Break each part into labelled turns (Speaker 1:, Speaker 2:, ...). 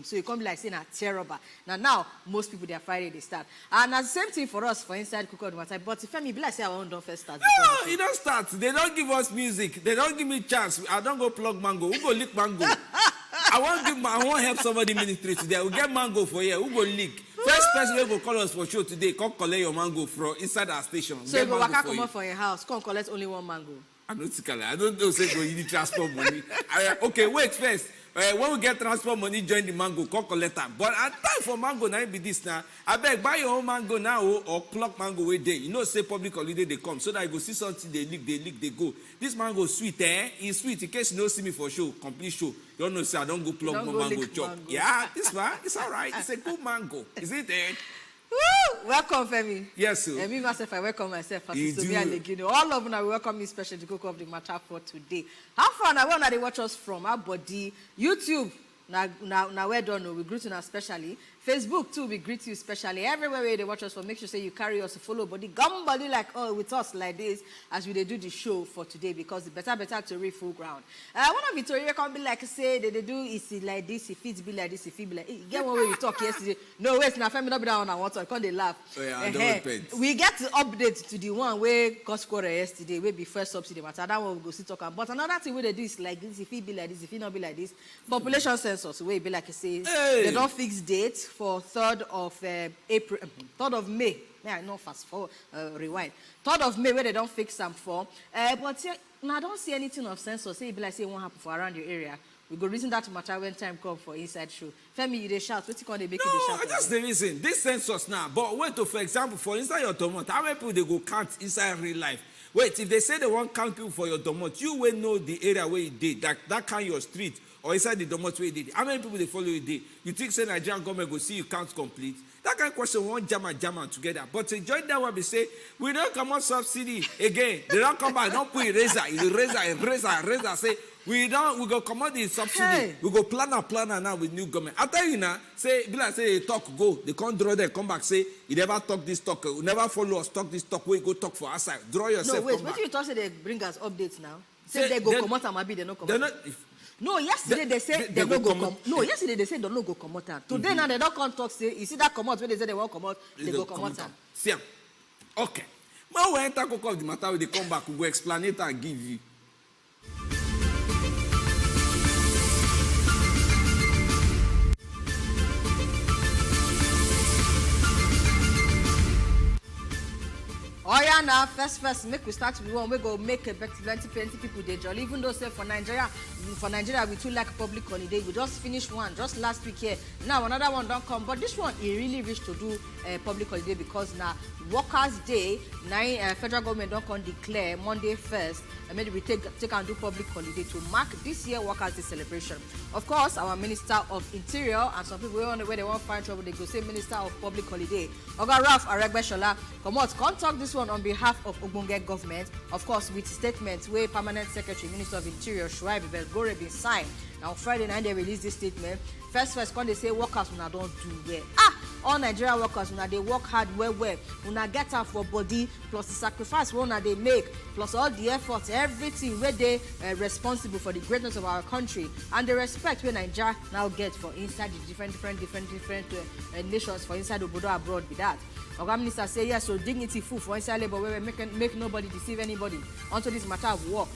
Speaker 1: So you can't be like saying a terrible. Now most people their Friday they start. And the same thing for us for inside Cook of the Matter. But if I be like say I won't first start.
Speaker 2: No, you don't start. They don't give us music. They don't give me chance. I don't go plug mango. Who go lick mango? I want help somebody ministry today. We get mango for here. Who go lick? First person will go call us for show today. Come collect your mango from inside our station.
Speaker 1: So you go walk come up for your house. Come collect only one mango.
Speaker 2: I don't know say go you need transport money. Okay, wait first. When we get transport money, join the mango, come collect them. But at time for mango, now be this now. I beg buy your own mango now or pluck mango way day. You know, say public holiday they come so that you go see something they lick, they go. This mango sweet, eh? It's sweet. In case you don't see me for show, complete show. You don't know, say I don't go pluck more mango chop. Yeah, this one, it's all right. It's a good mango. Is it eh?
Speaker 1: Woo! Welcome, Femi.
Speaker 2: Yes, sir.
Speaker 1: Me myself, I welcome myself. All of them, I welcome you special to Cook of the Matter for today. How far now? Where they watch us from? Our body, YouTube. Now we're done. We greet you now especially. Facebook too, we greet you especially. Everywhere where they watch us from, make sure say you carry us, follow body, gum body like with us like this as we do the show for today because the better to read full ground. One of Victoria can be like say they do is like this, if it be like this, if it be like hey, get one way we talk yesterday. No wait, now family not be down on water, can't they laugh?
Speaker 2: Oh, yeah, I don't repent.
Speaker 1: We get to update to the one where cost quarter yesterday, where be first subsidy matter. That one we go see talk about. But another thing where they do is like this, if it be like this, if it not be like this. Population census, where it be like I say they don't fix date for 3rd of April, 3rd of May. Yeah, I know fast forward, rewind. 3rd of May where they don't fix them for. But now I don't see anything of census. Say it be like say it won't happen for around your area. We go reason that matter when time come for inside show. Femi, you they shout. What you call they make you they shout?
Speaker 2: No, that's the reason. This census now. But wait, for example, for inside your tomato, how many people they go count inside real life? Wait, if they say they want count people for your tomato, you will know the area where you did. That kind your street or inside the tomato where you did. How many people they follow you did? You think say Nigerian government go see you count complete? That kind of question won't jam together. But to join that one, we say, we don't come on subsidy again. They don't come back, don't put eraser, say, we go come on the subsidy. Hey. We go planner now with new government. After you now, say, be like say, talk, go. They can't draw there, come back, say, you never talk this talk, you never follow us, talk this talk, we go talk for outside. Draw yourself.
Speaker 1: No, wait, what you talk say they bring us updates now? Say they go come out and maybe they don't come out. No, yesterday they said they no go come. No, yesterday they said they no go come out. Today now they don't come talk. Say you see that come out when they say they won't come out, they go come out.
Speaker 2: See, okay. Now we enter Cook of the Matter, they come back, we go explain it and give you.
Speaker 1: Oh yeah, now first, make we start with one. We go make a plenty people they jolly. Even though say for Nigeria we too like public holiday. We just finished one just last week here. Now another one don't come, but this one he really wish to do public holiday because now Workers' Day. Now federal government don't come declare Monday 1st. And maybe we take and do public holiday to mark this year Workers' Day celebration. Of course, our Minister of Interior and some people where they want to find trouble, they go say Minister of Public Holiday. Oga Ralph Aregbesola come talk this one on behalf of Ogbonge government. Of course, with statements where Permanent Secretary Minister of Interior Shuaib Belgore been signed. Now Friday night they release this statement. First, when they say workers when I don't do well. All Nigerian workers when they work hard well. When I get out for body, plus the sacrifice when they make, plus all the efforts, everything where they responsible for the greatness of our country and the respect where Nigeria now get for inside the different nations for inside Obodo abroad with that. Our minister say yes, so dignity full for inside labor where we make nobody deceive anybody onto this matter of work.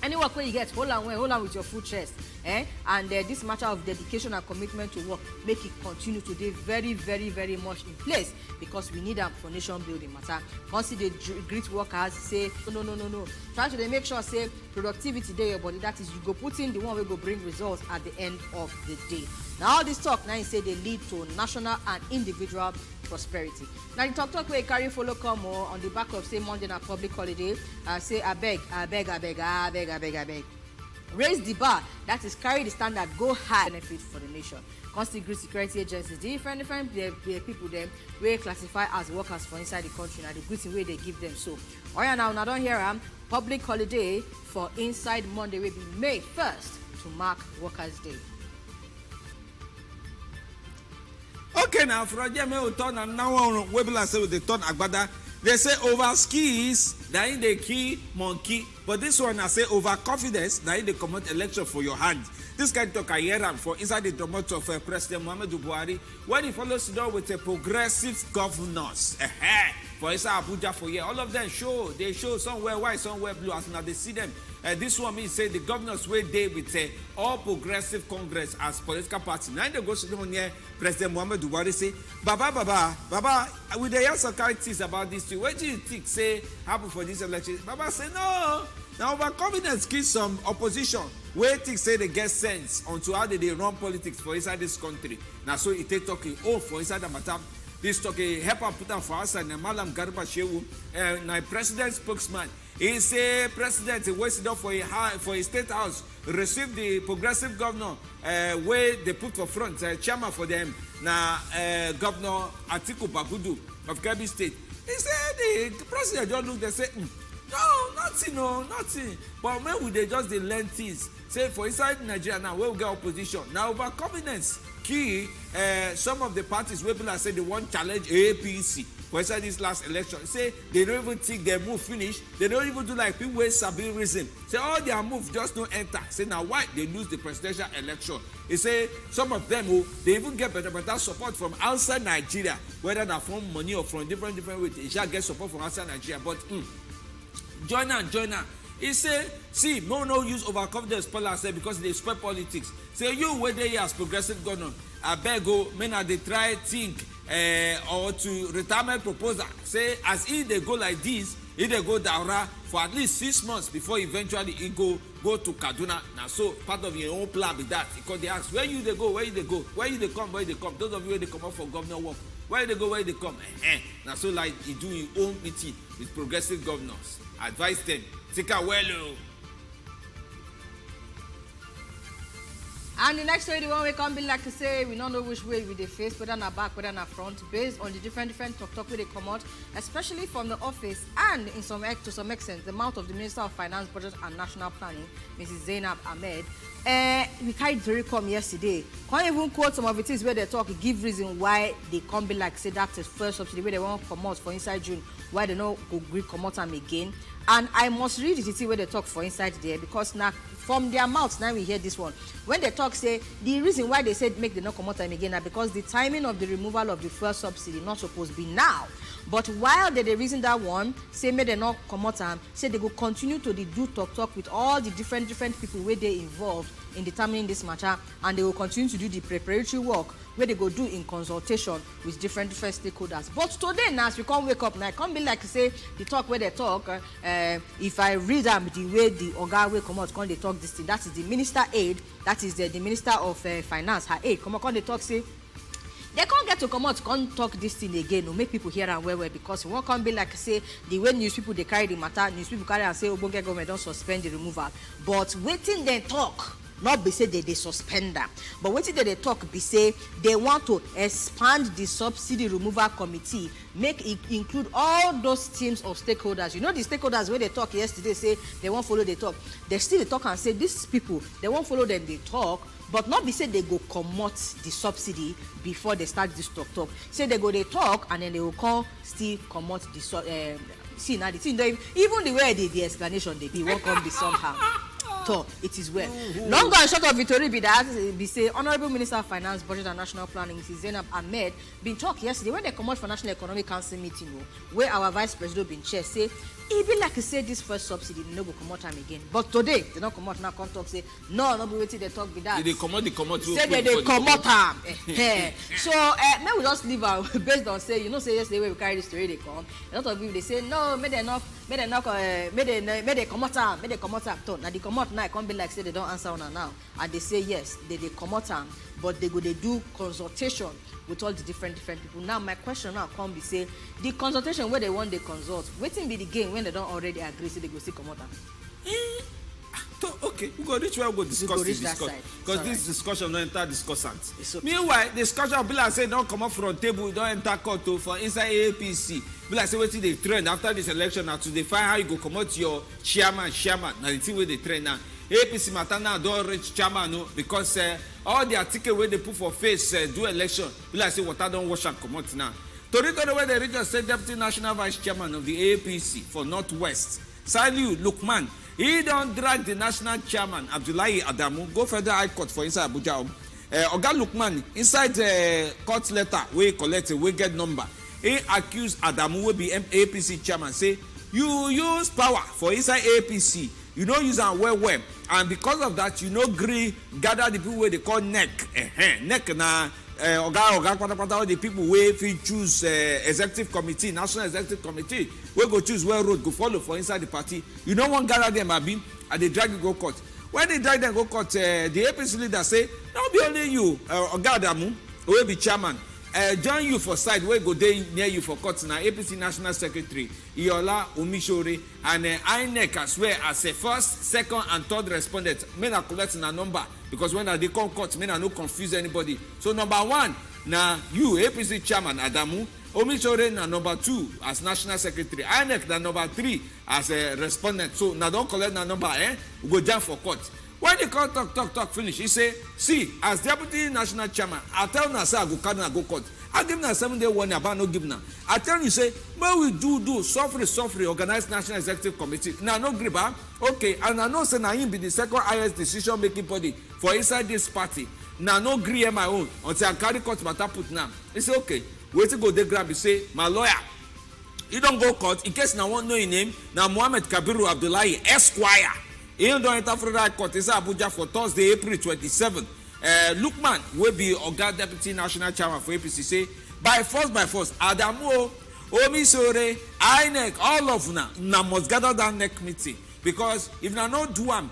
Speaker 1: Any work where you get, hold on with your full chest. And this matter of dedication and commitment to work, make it continue to be very, very, very much in place because we need them for nation building matter. Once they greet workers, say, no. Try to make sure, say, productivity there, your body, that is, you go put in the one we go bring results at the end of the day. Now, all this talk, now you say they lead to national and individual prosperity. Now, the talk where you carry follow come on the back of, say, Monday na public holiday, say, I beg. Raise the bar, that is carry the standard, go high benefit for the nation. Constant security agencies, different people them we classify as workers for inside the country and the good thing way they give them. So, now don't hear public holiday for inside Monday will be May 1st to mark Workers' Day.
Speaker 2: Okay, now for them we turn and now we be say with the turn agbada. They say over skis, that in the key monkey. But this one I say overconfidence, that in the command election for your hand. This kind of talk I hear am for inside the domot of President Muhammadu Buhari when he follows Sudan with a progressive governance. For inside Abuja for here, all of them they show somewhere white, somewhere blue. As now they see them. This one means say the governors wey dey with all progressive congress as political party. Now they go sit down here, President Muhammadu Buhari say, Baba, we dey hear some kind things about this too. What do you think say happen for this election? Baba say no. Now overconfidence kill some opposition wey think say they get sense onto how they run politics for inside this country. Now so it take talking for inside the matter. This talk help am put am for outside na Malam Garba Shehu, na president spokesman. He say president wey sit down for a state house receive the progressive governor wey they put for front chairman for them na Governor Atiku Bagudu of Kebbi state. He say the president just look, they say no, nothing. But when we dey just dey learn things, say for inside Nigeria now wey we get opposition, na overconfidence key some of the parties wey people say they wan challenge APC for inside this last election. Say they don't even think their move finish. They don't even do like people wey sabi reason. Say all their move just no enter. Say now why they lose the presidential election. He say some of them they even get better support from outside Nigeria, whether na from money or from different ways. They shall get support from outside Nigeria. But join am. He say, see, no use overconfidence policy because they spread politics. Say you wey dey here as progressive governor, abeg may na dey try think or to retirement proposal. Say as he dey go like this, he dey go Daura for at least 6 months before eventually he go to Kaduna. Now so part of your own plan be that. Because they ask where you dey go, where you dey come. Those of you wey dey come up for governor work, where they go, where they come. Now so like he do his own meeting with progressive governors. Advise them. Take a well.
Speaker 1: And the next story, the one we come be like to say, we don't know which way we dey face, whether na back, whether na front, based on the different talk where they come out, especially from the office and to some extent, the mouth of the Minister of Finance, Budget and National Planning, Mrs. Zainab Ahmed. We carried very come yesterday. Can't even quote some of the things where they talk, give reason why they come be like say that's the first subsidy where they want to come out for inside June, why they don't go agree come out again. And I must read it where they talk for inside there because now from their mouths now we hear this one. When they talk say the reason why they said make the not come out again now because the timing of the removal of the first subsidy not supposed to be now. But while they reason that one, say may they not come out and say they go continue to do talk with all the different people where they involved in determining this matter, and they will continue to do the preparatory work where they go do in consultation with different stakeholders. But today now as we can't wake up now, it can't be like say the talk where they talk, if I read them the way the Oga will come out, can they talk this thing, that is the minister aid, that is the Minister of Finance, her aid, come on, they talk say, they can't get to come out, can't talk this thing again, or make people hear and well, because it won't come be like say the way news people they carry the matter, news people carry and say, oh, government don't suspend the removal. But waiting they talk, not be say they suspend them, but waiting they talk be say they want to expand the subsidy removal committee, make it include all those teams of stakeholders. You know the stakeholders where they talk yesterday say they won't follow the talk. They still talk and say these people they won't follow them they talk. But not be say they go comot the subsidy before they start this talk. Say they go they talk and then they will come still comot the see now the thing even the way the explanation they be won't come be somehow. So it is well. Long and short of Victory be that be say Honorable Minister of Finance, Budget and National Planning, Mrs. Zainab Ahmed, been talk yesterday when they come out for National Economic Council meeting where our Vice President been chair say it be like say this first subsidy they no go come out time again. But today they don't come out now come talk say no be waiting they talk be that.
Speaker 2: They come out
Speaker 1: say they come out time. So now we just leave our based on say say yesterday when we carry this story they come. A lot of people they say no may they come out time. Now they come out now, it can't be like say they don't answer on now. And they say yes, they come out time, but they do consultation with all the different people. Now my question now come be say the consultation where they want they consult, waiting be the game when they don't already agree, so they go see come out.
Speaker 2: Okay, we go reach where we go discuss because this discussion don't enter discussant. Okay. Meanwhile, discussion will be like say don't come up from table, don't enter court for inside APC. Be like say wetin dey trend after this election now to define how you go comot your chairman. Now the thing where they trend now. APC matter now don reach chairman because all the article where they put for face do election. Be like say water don wash am comot now. Tori where they reach say deputy national vice chairman of the APC for Northwest. Saliu Lukman, he don't drag the national chairman Abdullahi Adamu go federal high court for inside Abuja. Oga Lukman inside court letter wey collect a wey get number, he accuse Adamu wey be APC chairman say you use power for inside APC, you no use am well well, and because of that you no gree gather the people wey dey call neck. Neck na oga patapata all the people wey fit choose executive committee, national executive committee wey go choose where road go follow for inside the party. You no wan gather them abi, and they drag you go court. When they drag them go court, the APC leader say no be only you, Oga Adamu wey be chairman, join you for side wey go dey near you for court na APC national secretary Iola Omishore and INEC as well as a first, second and third respondent. May na collect na number because when they come court, may na no confuse anybody. So number one na you APC chairman Adamu, Omishore na number 2 as national secretary, INEC na number 3 as a respondent. So na don collect na number, we go jam for court. When the court talk finish, he say, see, as deputy national chairman, I tell na say I go carry na go court. I give na 7-day warning about no give na. I tell you say, when we do suffer organize national executive committee. Now no grip, okay, and I know say na him be the second highest decision making body for inside this party. Now no gree my own until I carry court matter put now. He say okay. Wait to go dey grab, he say, my lawyer, you don't go court in case na one know your name. Now Muhammad Kabiru Abdullahi Esquire. He don't enter federal court inside Abuja for Thursday, April 27th. Lukman will be Oga Deputy National Chairman for APC say, by force, Adamu, Omisore, INEC, all of na must gather that neck meeting. Because if na no do am,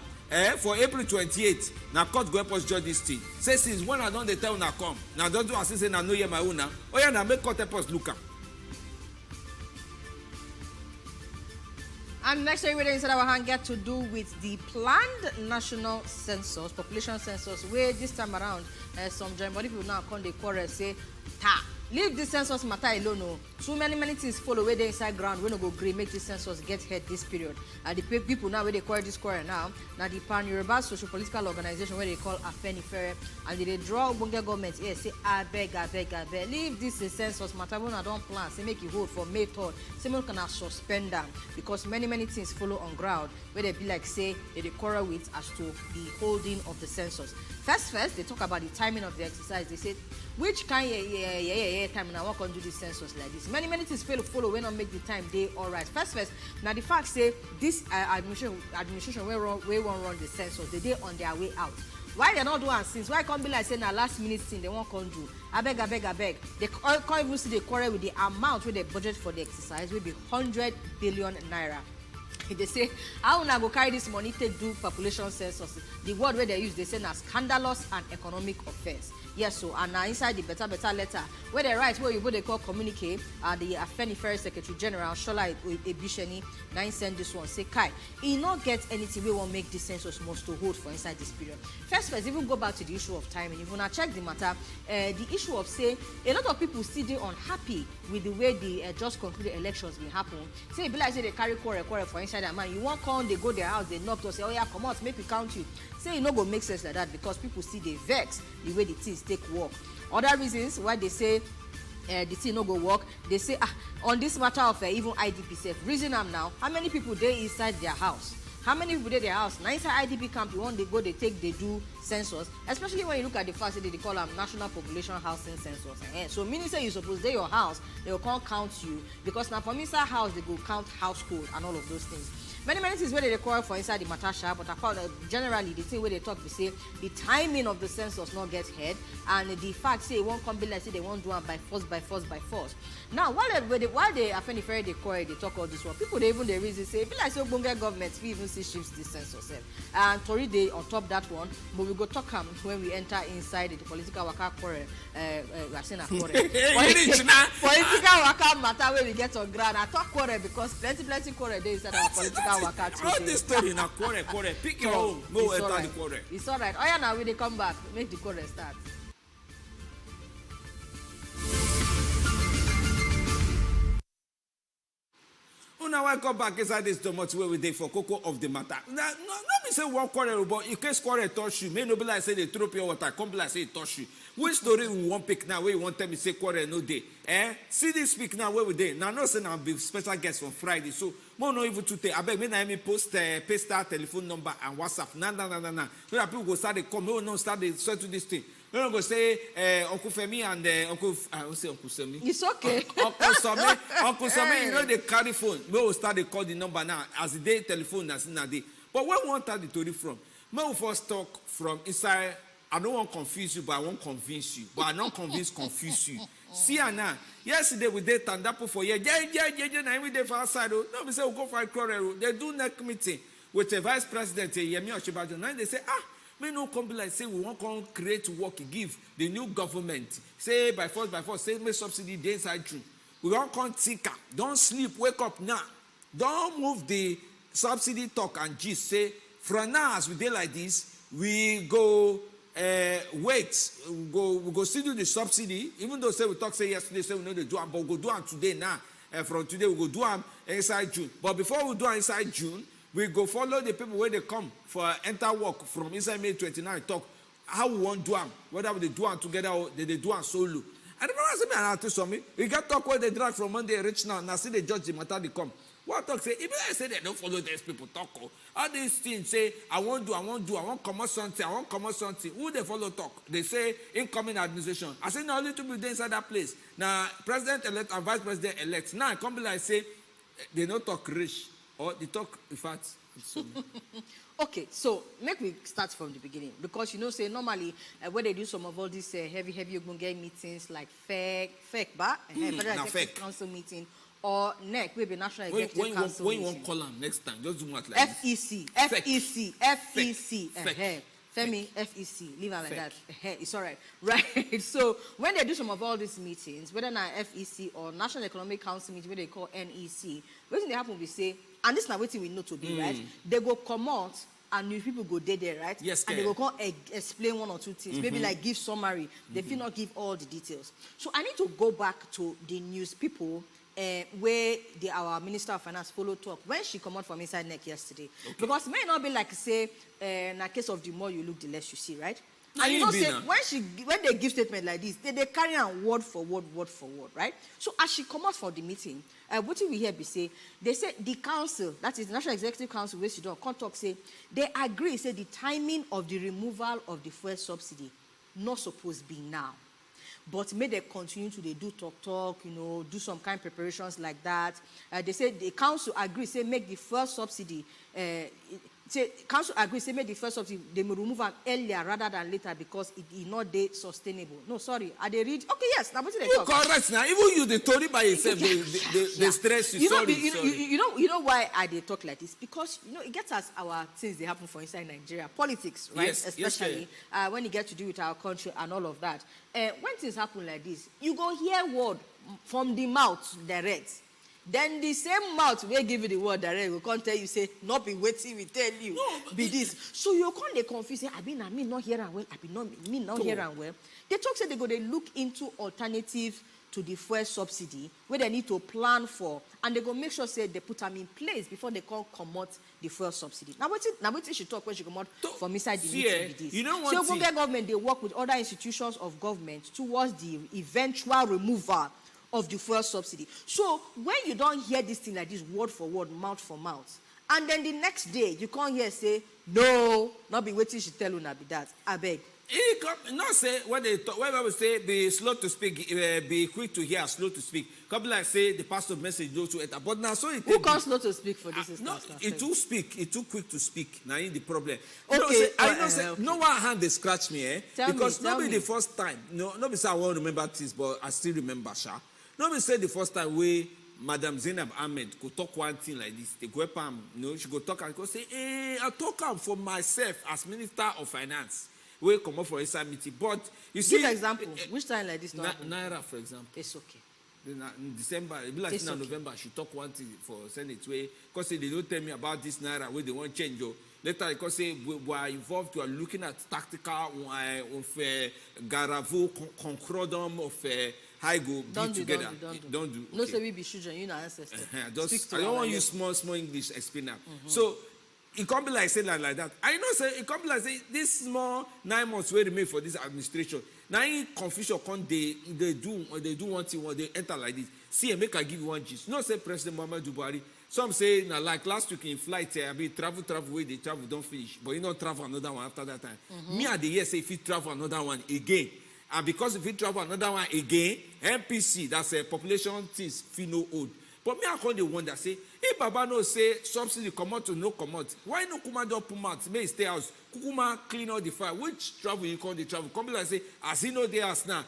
Speaker 2: for April 28th, na court go help us judge this thing. Say since when I don't dey tell una come, na don't do as say na no hear my own now. Oh yeah, na make court help us look am.
Speaker 1: And next story we inside our hand get to do with the planned national census, population census, where this time around some joint body people now come dey quarrel say, leave this census matter alone. No. Too many things follow where they inside ground. We no go gree make this census get head this period. And the people now where they call this quarrel now the Pan Yoruba social political organization where they call Afenifere, and they draw Bunga government here say I beg, leave this census matter. We don't plan. Say make it hold for May 3rd. Say we can suspend them because many things follow on ground where they be like say they quarrel with as to the holding of the census. First, they talk about the timing of the exercise. They say which kind time and I want to do this census like this. Many things follow when I make the time they all right. First, now the fact say this administration we won't run the census. They on their way out. Why they not do and since? Why can't be like saying a last minute thing they won't come do? I beg. They can't even see the quarrel with the amount with the budget for the exercise will be 100 billion naira. They say, how una go carry this money to do population census? The word where they use, they say na scandalous and economic offense. Yes, so and now inside the better letter where they write where you they call communique, the Afenifere Secretary General Shola Ebisheni now send this one say Kai, he not get anything we won't make this census must to hold for inside this period. First, even go back to the issue of timing. If you wanna check the matter, the issue of say a lot of people still dey unhappy with the way the just concluded elections will happen. Say it be like say they carry quarrel for inside that man. You won't come, they go their house, they knock to say, oh yeah, come out, make we count you. Say it no go make sense like that because people see they vex the way the things take work. Other reasons why they say the thing no go work, they say on this matter of even IDP self, reason am now, how many people they inside their house? How many people in their house? Now inside IDP camp, you want they go, they do census, especially when you look at the fact that they call them National Population Housing Census. So meaning say you suppose they your house, they will can't count you because now from inside house they go count household and all of those things. Many things where they require for inside the matter, but generally the thing where they talk, they say the timing of the census not get head, and the fact say it won't come be like say they won't do it by force. Now while they Afenifere they quarrel, they talk all this one, people they even they reason say be like so Bunga government we even see shifts the census. And Tori they on top that one, but we go talk when we enter inside the political waka quarrel. We are saying a quarrel. Political waka matter where we get on ground. I talk quarrel because plenty quarrel there inside our political.
Speaker 2: All this story na quarrel. Pick your own. Go enter the quarrel.
Speaker 1: It's all right. Oh yeah, now when they come back, make the quarrel start.
Speaker 2: now I come back inside this domot where we dey for cocoa of the matter. Now, no be say one quarrel, but in case quarrel touch you, may no be like say they throw pure water, come be like say it touch you. Which story we want pick now where you want tell me say quarrel no day? See this speak now where we dey. Now no say now be special guest on Friday. So more no even today. I beg me now me post paste that telephone number and WhatsApp. Nah. So that people go start they come. No start they swear to this thing. We don't go say Uncle Femi and Uncle. I will say Uncle Semi.
Speaker 1: It's okay.
Speaker 2: Uncle Semi, you know they carry phone. We will start they call the number now as the day telephone that's in a day. But where we want that the story from? We will first talk from inside. I don't want to confuse you, but I won't convince you. But I don't confuse you. See now. Yesterday we did Tandapo for yeah. Now we did for outside. No, we say we go for a quarrel. They do next meeting with the vice president Yemi Oshibajo. Now they say we no come be like say we want to create work give the new government. Say by force, say me subsidy day inside June. We want to tinker. Don't sleep, wake up now. Don't move the subsidy talk and gist. Say from now as we did like this, we go wait. We go still do the subsidy. Even though say we talk say yesterday, say we know they do them, but we go do them today now. From today we go do them inside June. But before we do them inside June, we go follow the people where they come for enter work from inside May 29 talk how we want do them, whether they do them together or they do them solo. And the brother say me and I tell some we get talk where they drag from Monday reach now. Now see they judge the matter they come. What talk say? Even I say they don't follow these people talk. All these things say I want come out something. Who they follow talk? They say incoming administration. I say now only to be inside that place. Now president elect and vice president elect. Now I come be like say they don't talk rich. Or the talk, in fact,
Speaker 1: okay, so make me start from the beginning because say normally when they do some of all these heavy ogbonge meetings like fake federal executive council meeting or NEC, maybe National Executive Council
Speaker 2: when you want call them next time, just do what like
Speaker 1: FEC. Femi, FEC, leave it like that. It's all right. Right. So when they do some of all these meetings, whether not FEC or National Economic Council meeting, where they call NEC, what they happen we say, and this is not what we know to be, right? They go come out and new people go there, right?
Speaker 2: Yes,
Speaker 1: and they go come explain one or two things, maybe like give summary. They will not give all the details. So I need to go back to the news people where our Minister of Finance follow talk when she come out from inside NEC yesterday. Okay. Because it may not be like say in a case of the more you look, the less you see, right? And you know, say when they give statement like this, they carry on word for word, right? So as she come out for the meeting, what we hear be say, they say the council, that is the National Executive Council, where she don't come talk, say they agree, say the timing of the removal of the fuel subsidy not supposed to be now. But may they continue to do talk, do some kind of preparations like that. They say the council agree, say make the first subsidy, council agree, say make the first subsidy, they may remove them earlier rather than later because it is not sustainable. No, sorry, I they read. Okay, yes, now what they talk.
Speaker 2: Correct now. Even you, the Tory by yourself, they stress you. Sorry.
Speaker 1: You know why I they talk like this? Because it gets us our things they happen for inside Nigeria, politics, right? Yes, especially when you get to do with our country and all of that. When things happen like this, you go hear word from the mouth direct. Then the same mouth will give you the word direct. We can't tell you, say, not be waiting, we tell you. No, be this. So you can't they confuse, say, I mean not here and well, I mean not here and well. They talk, say they go, they look into alternative to the fuel subsidy, where they need to plan for, and they go make sure, say, they put them in place before they can come out the fuel subsidy. Now, what she talk when she come out from inside the meeting with this?
Speaker 2: You know what?
Speaker 1: So, government, they work with other institutions of government towards the eventual removal of the fuel subsidy. So when you don't hear this thing like this, word for word, mouth for mouth, and then the next day you can't hear say, no, not be waiting, she tell you not be that. I beg.
Speaker 2: Not say when they talk, when we say be slow to speak, be quick to hear, slow to speak. Couple like say the pastor message go to enter. But now so it
Speaker 1: who comes slow to speak for this?
Speaker 2: No, it too speak, it too quick to speak. Now in the problem.
Speaker 1: Okay,
Speaker 2: I know say no one hand they scratch me, because not be the first time. No, not be say I won't remember this, but I still remember Sha. Not be say the first time we Madam Zainab Ahmed could talk one thing like this. They go up she go talk and go say, I talk for myself as Minister of Finance. We come up for inside meeting. But you see,
Speaker 1: give example. Which time like this?
Speaker 2: Naira, for example.
Speaker 1: It's okay.
Speaker 2: In December, like in November, she talk one thing for Senate way. Because they don't tell me about this Naira where they want change. Later, because we are involved, we are looking at tactical of Garavo, concordum of how go be together. Don't do.
Speaker 1: No, say we be children, you know, ancestors.
Speaker 2: I don't want you small English explain now. So it can't be like say like that. I know say it can't be like say this small 9 months where remain for this administration. Now in confusion come they do one thing when they enter like this. See, make I give you one gist. No say President Muhammadu Buhari. Some say now like last week in flight, I mean travel where they travel don't finish, but you don't travel another one after that time. Me at the year say if you travel another one again, and because if you travel another one again, MPC that's a population things feel no old. But me I come the wonder say if Baba no say subsidy come out to no come out, why no come out put out may stay house, Kukuma clean all the fire. Which travel you call the travel? Come like say as he know they ask now.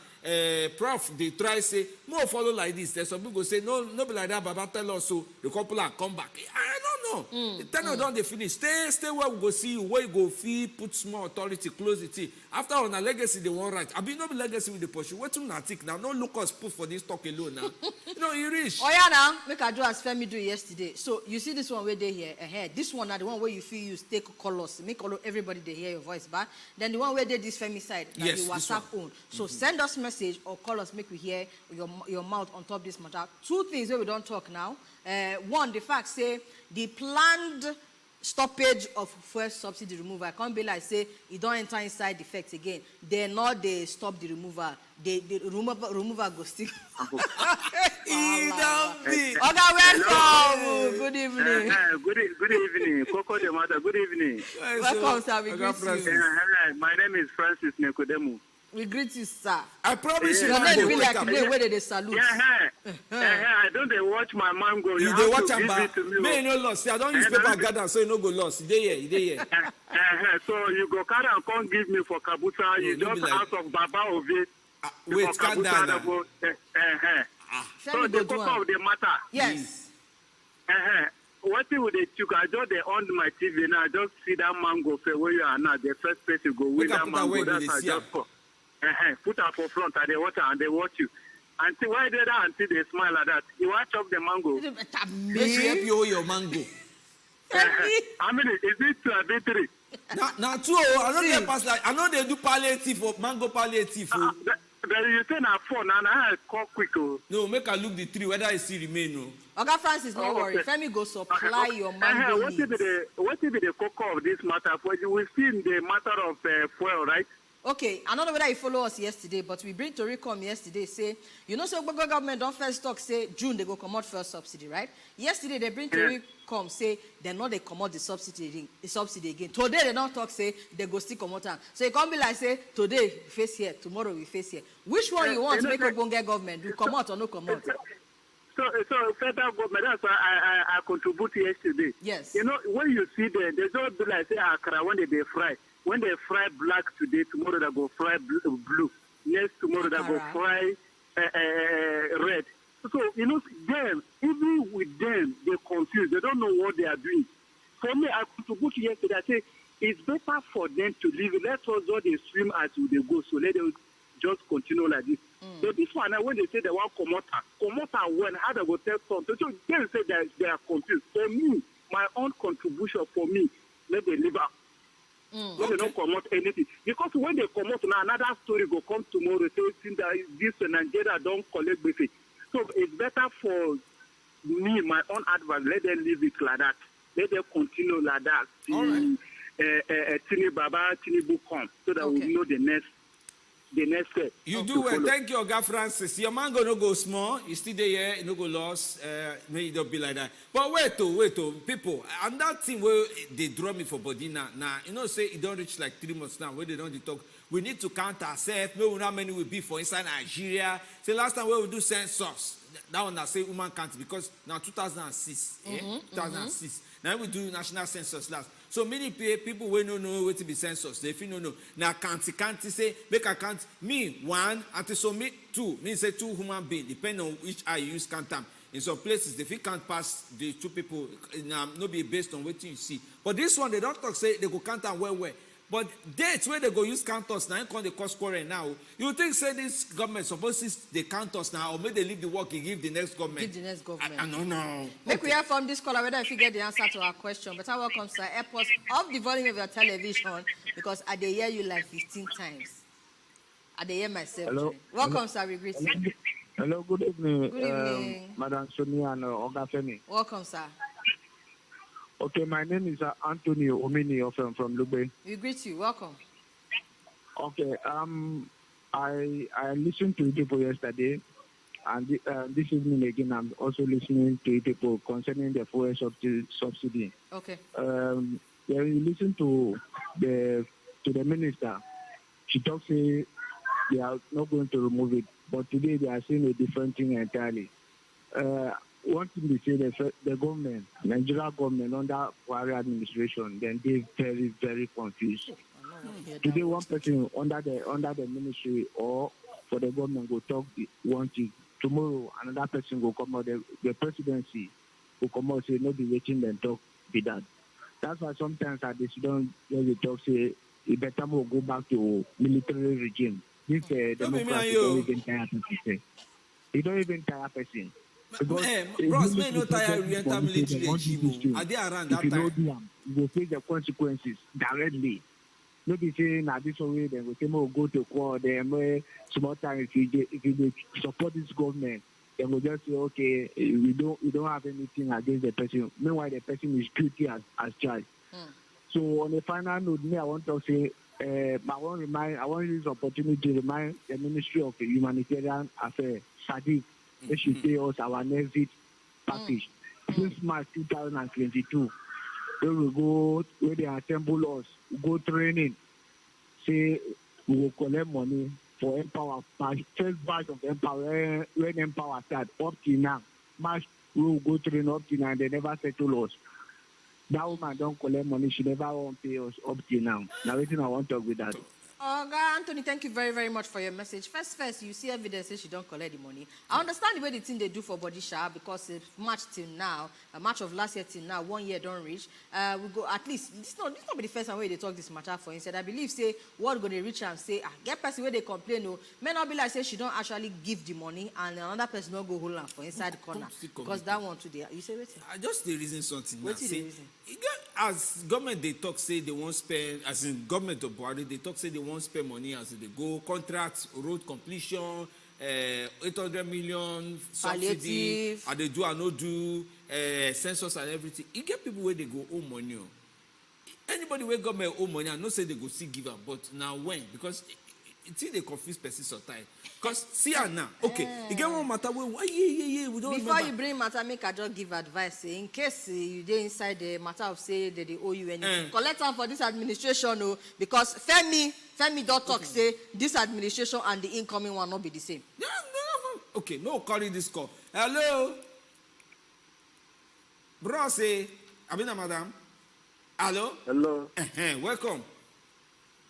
Speaker 2: Prof, they try say more follow like this. There's some people say no be like that. Baba tell us so the couple are come back. I don't know. The tenure don't they finish. Stay where we go see you. Where you go fee put small authority close it. After on a legacy they won't write. I be no be legacy with the pursue. What you not think now? No look us put for this talk alone now. You know you rich.
Speaker 1: Oh yeah now make I do as Femi do yesterday. So you see this one where they here ahead. This one are the one where you feel you take colors make all everybody they hear your voice back. Then the one where they this Femi side that yes, you WhatsApp own. So send us message or call us, make we hear your mouth on top this matter. Two things where we don't talk now. One, the fact say the planned stoppage of fuel subsidy removal. I can't be like say it don't enter inside the effect again. They not they stop the removal. The removal go still. Okay, welcome. Good evening.
Speaker 3: Good evening. Coco de Mata, good evening.
Speaker 1: Welcome, sir. We greet you.
Speaker 3: My name is Francis Nekodemu.
Speaker 1: We greet you, sir.
Speaker 2: I promise you.
Speaker 1: Your name be like today where they salute.
Speaker 3: I don't watch my mango.
Speaker 2: You dey watch am back. Me no lost. I don't use paper gather, so you no go lost. You dey here.
Speaker 3: So you go carry and come give me for Kabuta. You just out of Baba of it.
Speaker 2: Wait, calm down now.
Speaker 3: So the cocoa of the matter.
Speaker 1: Yes.
Speaker 3: What would they took? I just they on my TV now. I just see that mango for where you are now. The first place you go with that mango. That's I just go. Put her for front and they watch her and they watch you. Until why did that until they smile like that? You watch up the mango.
Speaker 2: Make sure help you hold your mango.
Speaker 3: How many? Is it 2 or 3?
Speaker 2: Now 2. I know they pass like I know they do palliative for mango palliative.
Speaker 3: But you say now 4 now I call quick.
Speaker 2: No, make her look the 3 whether it still remain no.
Speaker 1: Okay, Francis, no worry. Femi go supply your mango.
Speaker 3: What is the cocoa of this matter? We've seen the matter of fuel, right?
Speaker 1: Okay, I don't know whether you follow us yesterday, but we bring Tori come yesterday, say, you know, so government don't first talk, say, June, they go come out first subsidy, right? Yesterday, they bring Tori come, say, they're not they come out the subsidy again. Today, they don't talk, say, they go still come out. So it can't be like, say, today, we face here, tomorrow, we face here. Which one you want to make a Bonga government? Do come out or no come out?
Speaker 3: So federal government, that's why I contribute yesterday.
Speaker 1: Yes.
Speaker 3: You know, when you see they don't do like, say, Akara, when they fry. When they fry black today, tomorrow they go fry blue. Next tomorrow they go fry red. So, you know, them, even with them, they're confused. They don't know what they are doing. For me, I contributed yesterday. I say, it's better for them to leave. Let us all they swim as they go. So let them just continue like this. So this one, when they say they want Komota when, how they go tell something. So they say that they are confused. For me, my own contribution for me, let them leave out. When they don't come out anything. Because when they come out now, another story will come tomorrow saying that this Nigeria don't collect benefit. So it's better for me, my own advice, let them leave it like that. Let them continue like that. Tinubu come so that we know the next step.
Speaker 2: You do well. Thank you, Oga Francis. Your man gonna go small. You still there, you no go lost. Maybe don't be like that. But wait, people. And that thing where they draw me for body now. Now, you know, say it don't reach like 3 months now where they don't talk. We need to count ourselves. Know how many will be for inside Nigeria. Say last time we do census. That one I say woman count because now 2006. 2006. Now we do national census last. So many people will not know what to be census. They feel no. Now can't say make a count me 1 and so me 2. Me say 2 human beings depending on which I use count them. In some places they can't pass the 2 people. Not be based on what you see. But this one they don't talk say they go count them where. But dates where they go use count us now, they cause quarrel now. You think say this government suppose they count us now, or maybe they leave the work and give the next government?
Speaker 1: Give the next government.
Speaker 2: No.
Speaker 1: Make we hear from this caller whether if you get the answer to our question. But I welcome sir. Help us off the volume of your television because I hear you like 15 times. I hear myself.
Speaker 4: Hello.
Speaker 1: Welcome, sir. We greet you.
Speaker 4: Hello, good evening.
Speaker 1: Good evening.
Speaker 4: Madam Sonia and Oga Femi.
Speaker 1: Welcome, sir.
Speaker 4: Okay, my name is Anthony Omini from Lube.
Speaker 1: We greet you. Welcome.
Speaker 4: Okay, I listened to people yesterday, and this evening again I'm also listening to people concerning the fuel subsidy.
Speaker 1: Okay.
Speaker 4: When you listen to the minister, she talks say they are not going to remove it, but today they are saying a different thing entirely. One thing they say, the government, Nigeria government under Buhari administration, then they're very, very confused. Today, one person under the ministry or for the government will talk one thing. Tomorrow, another person will come out. The presidency will come out say, no be waiting then talk be that. That's why sometimes at the Sudan, they talk say, it better more go back to military regime. This democracy don't even tire person. It don't even tire person.
Speaker 2: Bros, may not tire re-enter military regime. Are they around that time?
Speaker 4: You will face the consequences directly. No be saying that this way then we say more go to court. Then small time if you support this government, then we just say okay, we don't have anything against the person. Meanwhile, the person is guilty as charged. So on the final note, I want to say, I want to use the opportunity to remind the Ministry of Humanitarian Affairs, SADC, they should pay us our exit package. Since March 2022, where they assemble us, go training, say we will collect money for Empower, first batch of Empower, when Empower start, up to now. March, we will go train up to now, and they never settle us. That woman don't collect money, she never won't pay us up to now. Now, I want to talk with that.
Speaker 1: Anthony, thank you very, very much for your message. First, you see evidence that she don't collect the money. I understand the way the thing they do for body share because March till now, March of last year till now, 1 year don't reach. We go at least this not be the first time where they talk this matter for instead. I believe say what going to reach and say get person where they complain no may not be like say she don't actually give the money and another person don't go hold her for inside the corner because that one today you say wait.
Speaker 2: I just the reason something.
Speaker 1: What's the reason?
Speaker 2: As government they talk say they won't spend as in government of Buhari they talk say they won't spend money as they go contracts road completion 800 million subsidy and they do and no do census and everything. You get people where they go owe money. Anybody where government owe money I no say they go see give up but now when because it's they confuse person sometimes. Because see her now, okay, you get one matter where we don't
Speaker 1: before
Speaker 2: remember.
Speaker 1: you bring matter, make I just give advice. Say, in case you dey inside the matter of say that they owe you anything, collect them for this administration, because Femi don't talk say this administration and the incoming one not be the same.
Speaker 2: Yeah, no. Okay, no carry this call. Hello, bro, say, Abina madam. Hello.
Speaker 5: Hello.
Speaker 2: Welcome.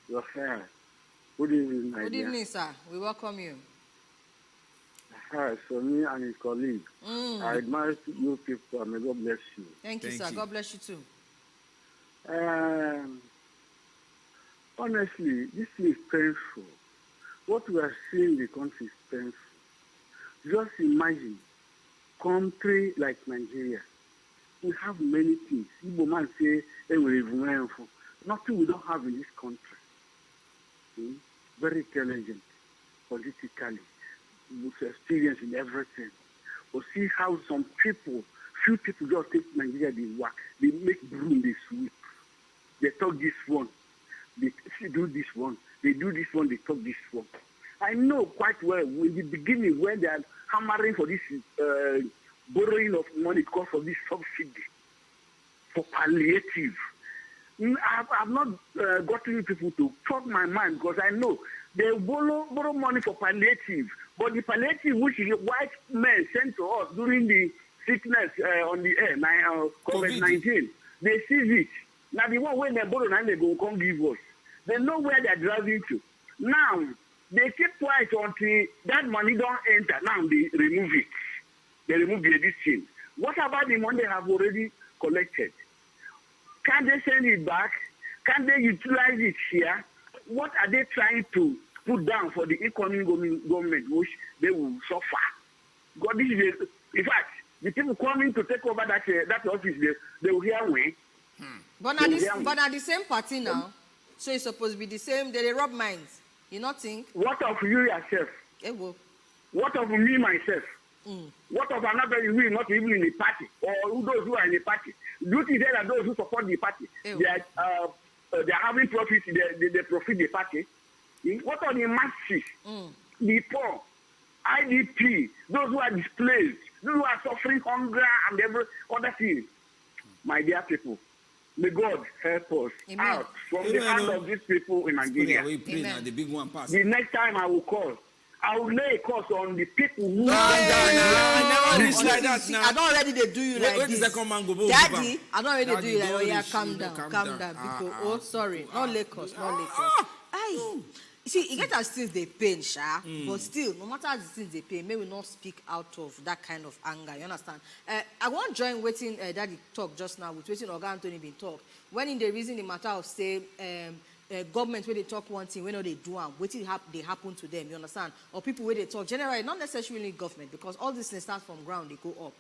Speaker 5: You're fair. Good evening, my
Speaker 1: Good evening, sir. We welcome you.
Speaker 5: Hi, so me and his colleague. I admire you people and may God bless you.
Speaker 1: Thank you, sir. God bless you too.
Speaker 5: Honestly, this is painful. What we are seeing in the country is painful. Just imagine, country like Nigeria. We have many things. Igbo man say, nothing we don't have in this country. Very intelligent, politically, with experience in everything. But see how some people, few people just take Nigeria, they work. They make broom, they sweep. They talk this one. They do this one. They do this one, they talk this one. I know quite well in the beginning when they are hammering for this borrowing of money because of this subsidy for palliative. I've not gotten people to talk my mind because I know they borrow money for palliative, but the palliative which white men sent to us during the sickness on the air, COVID-19, they seize it. Now the one when they borrow and they go come give us. They know where they're driving to. Now they keep quiet until that money don't enter. Now they remove it. They remove the addition. What about the money they have already collected? Can they send it back? Can they utilize it here? What are they trying to put down for the incoming government, which they will suffer? God, this is in fact, the people coming to take over that office, they will hear when.
Speaker 1: But at the same party now, so it's supposed to be the same. They rub minds. You not think?
Speaker 5: What of you yourself? What of me, myself? What of another who is not even in the party, or those who are in the party? Do you think that those who support the party, they're having profits, they profit the party? What are the masses, the poor, IDP, those who are displaced, those who are suffering hunger and every other thing? My dear people, may God help us out from the hand of these people in Nigeria. The next time I will call, I will lay a curse on the people who
Speaker 1: I don't already they do you like this. Daddy, I don't already do you like, oh yeah, calm down. Because, oh, sorry, not lay curse. You see, it gets as things they pain, but still, no matter the things they pain, may we not speak out of that kind of anger. You understand? I won't join waiting Daddy talk just now with waiting Oga Anthony been talk. When in the reason the matter of say government where they talk one thing, when they do waiting they happen to them. You understand? Or people where they talk generally, not necessarily government, because all these things start from ground, they go up.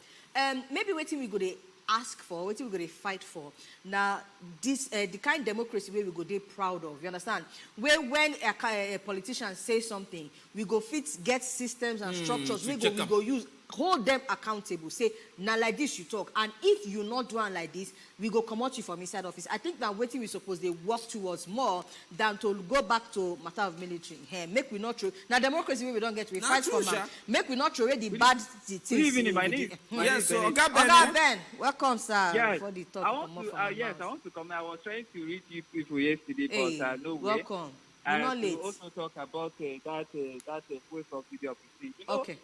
Speaker 1: Maybe waiting we go they ask for, what we go to fight for. Now, this the kind of democracy where we go they proud of. You understand? Where when a politician says something, we go get systems and structures. We go use hold them accountable. Say now like this you talk, and if you not doing like this, we go come out you from inside office. I think that waiting we suppose they work towards more than to go back to matter of military. Hey, make we not throw now democracy we don't get we fight for man. Make we not throw away the bad things.
Speaker 6: Good evening, my name.
Speaker 2: Yes, so
Speaker 1: Oga Ben, welcome, sir.
Speaker 6: Yes,
Speaker 1: for the talk,
Speaker 6: I want to come. I was trying to reach you people yesterday, but no way.
Speaker 1: Welcome. You're not late.
Speaker 6: Also talk about that fuel subsidy opportunity.
Speaker 1: Okay.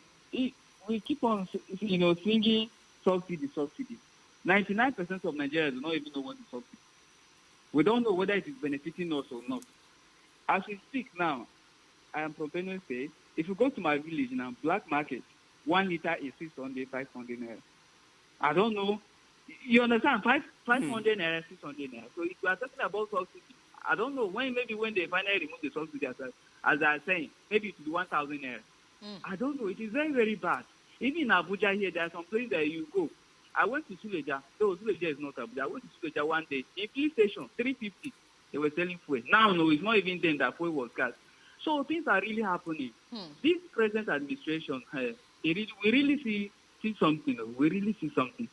Speaker 6: We keep on, singing subsidy. 99% of Nigerians do not even know what is subsidy. We don't know whether it is benefiting us or not. As we speak now, I am from Benue State. If you go to my village now, black market, 1 liter is 600, 500 naira. I don't know. You understand? 500 naira, 600 naira. So if we are talking about subsidy, I don't know when they finally remove the subsidy, as I are saying, maybe it will be 1,000 naira. I don't know. It is very, very bad. Even in Abuja here, there are some places that you go. I went to Suleja. Though Suleja is not Abuja. I went to Suleja one day. In police station, 350, they were selling fuel. Now, no, it's not even then that fuel was gas. So things are really happening. This present administration, we really see something. We really see something.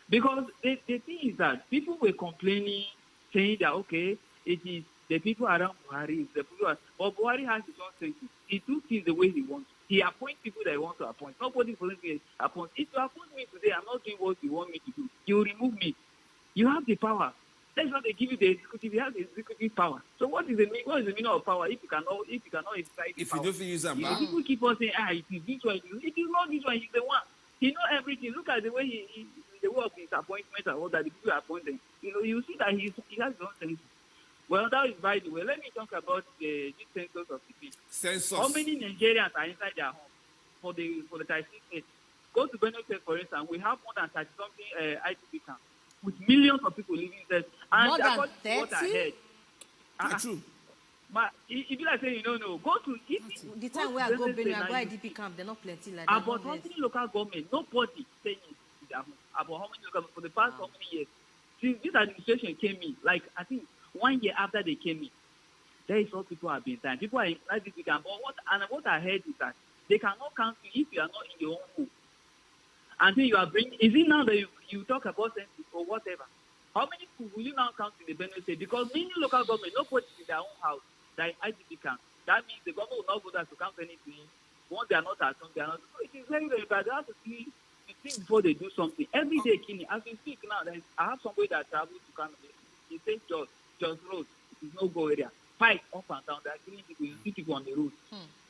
Speaker 6: Because the thing is that people were complaining, saying that, okay, it is the people around Buhari, but Buhari has his own census. He do things the way he wants. He appoints people that he wants to appoint. Nobody for him to appoint. If you appoint me today, I'm not doing what you want me to do. You remove me. You have the power. That's why they give you the executive. You have the executive power. So what is the meaning of power if you cannot exercise
Speaker 2: if
Speaker 6: power?
Speaker 2: You don't use them,
Speaker 6: people keep on saying, it is this one. It is not this one. He's the one. He knows everything. Look at the way the way of his appointment and all that the people appoint him. You see that he has his own census. Well, that is by the way. Let me talk about this census of the people.
Speaker 2: Census.
Speaker 6: How many Nigerians are inside their home for the 36 states? Go to Benue State, for instance. We have more than 30-something IDP camps with millions of people living there. And
Speaker 1: more than 30?
Speaker 6: That's true. But if you like saying, no, go to
Speaker 1: the time where I go Benue, I go IDP camp. They're not plenty like that.
Speaker 6: About how many local government? Nobody saying in their home. About how many local government for the past how many years? Since this administration came in, like I think 1 year after they came in, there is what people have been saying. People are in IDP camp. But what I heard is that they cannot count you if you are not in your own home. Until you are bringing, is it now that you talk about census or whatever? How many people will you now count in the Benue State? Because many local government, nobody in their own house, that is IDP camp. That means the government will not go there to count anything. Once they are not at home, they are not. So it is very, very bad. They have to see the thing before they do something. Every day, killing. As we speak now, I have somebody that travels to Canada. He says just road. It is no go area. Fight up and down. They are killing people. You see people on the road.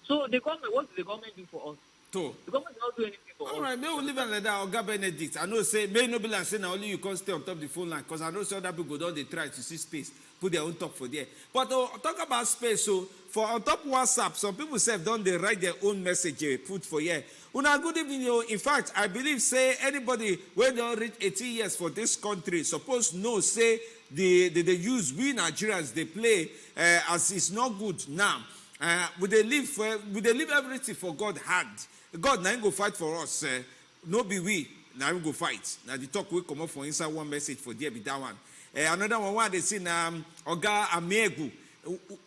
Speaker 6: So the government, what does the government do for us? The government does not do anything for us.
Speaker 2: All right, may we live like that, Oga Benedict. I know say, may no be like saying only you can't stay on top of the phone line, because I know some other people don't, they try to see space, put their own talk for there. But talk about space, so for on top WhatsApp, some people say don't they write their own message put for here. Una good evening, in fact, I believe say anybody when don't reach 18 years for this country, suppose no say the use we Nigerians they play as it's not good now. Would they leave everything for God hand? God now go fight for us. No be we now we go fight. Now the talk will come up for inside one message for there be that one. Another one they see Oga Amiegu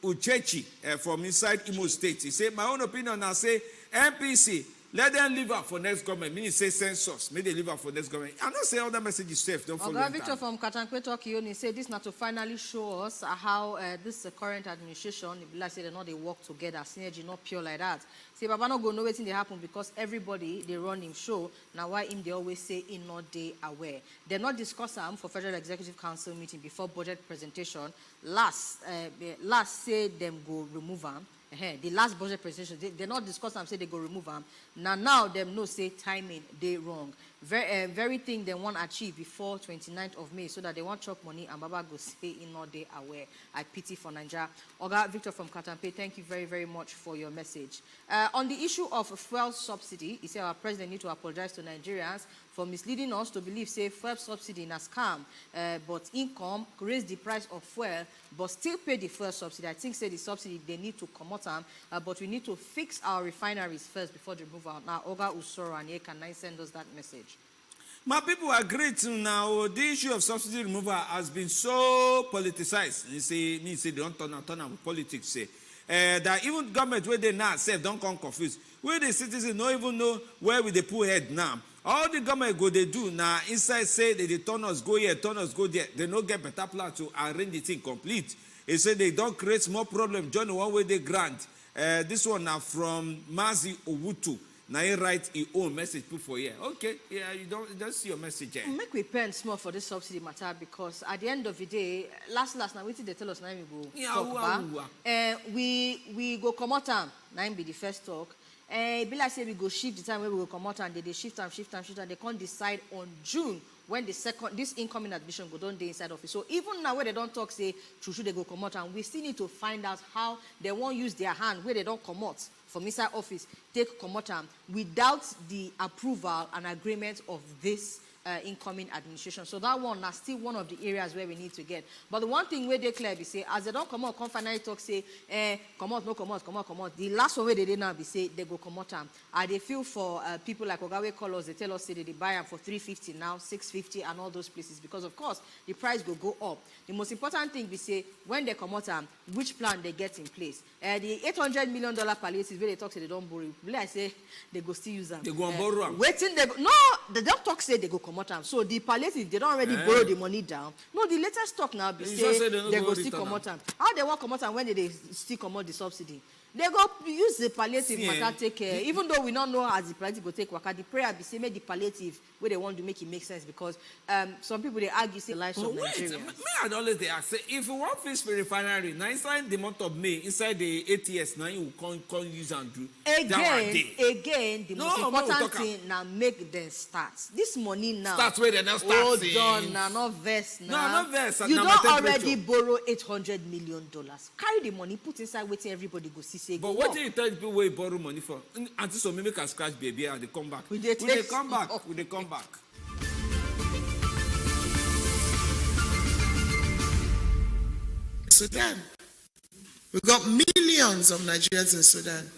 Speaker 2: Uchechi from inside Imo State. He said my own opinion. I say NPC let them leave out for next government. Meaning say census, may they leave out for next government. I'm not saying all that message is safe. Don't follow
Speaker 1: Victor from Katankwe Tokioni said this not to finally show us how this current administration, like say they know they work together, synergy not pure like that. Say Baba no go know wetin dey happen because everybody they run him show. Now why him they always say in not day aware. They not discuss for Federal Executive Council meeting before budget presentation. Last say them go remove them. The last budget presentation, they not discuss and say they go remove them. Now them no say timing, they wrong. Very thing they want to achieve before 29th of May so that they want chop money and Baba go say in not day aware. I pity for Nigeria. Oga Victor from Katampe, thank you very, very much for your message. On the issue of fuel subsidy, he said our president need to apologize to Nigerians for misleading us to believe, say, fuel subsidy in a scam, but income raise the price of fuel, but still pay the fuel subsidy. I think, say, the subsidy, they need to come out, but we need to fix our refineries first before they move out. Now, Oga Usoro and can I send us that message?
Speaker 2: My people agree to now the issue of subsidy removal has been so politicized. You say they don't turn on with politics, say. That even government where they now say don't come confused. Where the citizens don't even know where will they put head now. All the government go they do now inside say they turn us go here, turn us go there. They don't get better plan to arrange the thing complete. They say they don't create more problem. Join one way they grant. This one now from Mazi Owutu. Now he write his own message put for here. Okay, yeah, you don't see your message here.
Speaker 1: Make we pen small for this subsidy matter because at the end of the day, last now wait till they tell us now we go talk about. We go come out and now be the first talk. Be like say we go shift the time where we go come out and they shift and they can't decide on June when this incoming admission go down the inside office. So even now where they don't talk say true they go come out and we still need to find out how they won't use their hand where they don't come out from inside office take come out without the approval and agreement of this incoming administration. So that one is still one of the areas where we need to get. But the one thing where they clear be say, as they don't come out, come finally talk say, come out, no come out, come out, come out. The last one where they did now be say they go come out. They feel for people like Ogawe call us, they tell us say they buy them for 350 now, 650 and all those places because of course the price will go up. The most important thing be say when they come out, which plan they get in place. The $800 million palliative where they talk say they don't borrow. I say they go still use them.
Speaker 2: They go and borrow them.
Speaker 1: Waiting they go, no, they don't talk say they go come. So the palliative, they don't already borrow the money down. No, the latest talk now be say they go still come out. How they want come out and when they still come out the subsidy? They go use the palliative matter take care. Even though we don't know as the palliative go take work, the prayer be say make the palliative where they want to make it make sense because some people they argue say lives of Nigeria.
Speaker 2: Me I always they ask say if you want fish for refinery now inside the month of May inside the ATS now you can use and do
Speaker 1: again the most important thing now make them start this money now
Speaker 2: start where they now start
Speaker 1: hold on now not verse now
Speaker 2: no not verse
Speaker 1: you don't already borrow $800 million carry the money put inside waiting everybody go see say
Speaker 2: but what do you tell people where you borrow money for until some make a scratch baby and they come back we come back
Speaker 7: Sudan. We've got millions of Nigerians in Sudan,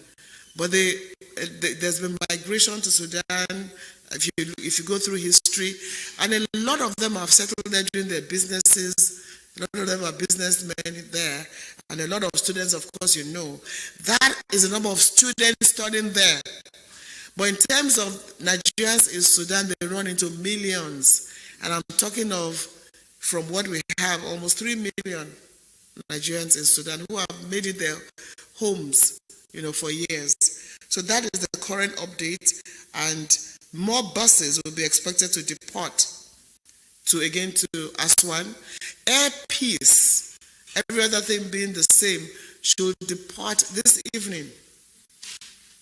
Speaker 7: but there's been migration to Sudan. If you go through history, and a lot of them have settled there doing their businesses. A lot of them are businessmen there, and a lot of students, of course, you know. That is the number of students studying there. But in terms of Nigerians in Sudan, they run into millions. And I'm talking of, from what we have, almost 3 million Nigerians in Sudan who have made it their homes, for years. So that is the current update, and more buses will be expected to depart to Aswan. Air Peace, every other thing being the same, should depart this evening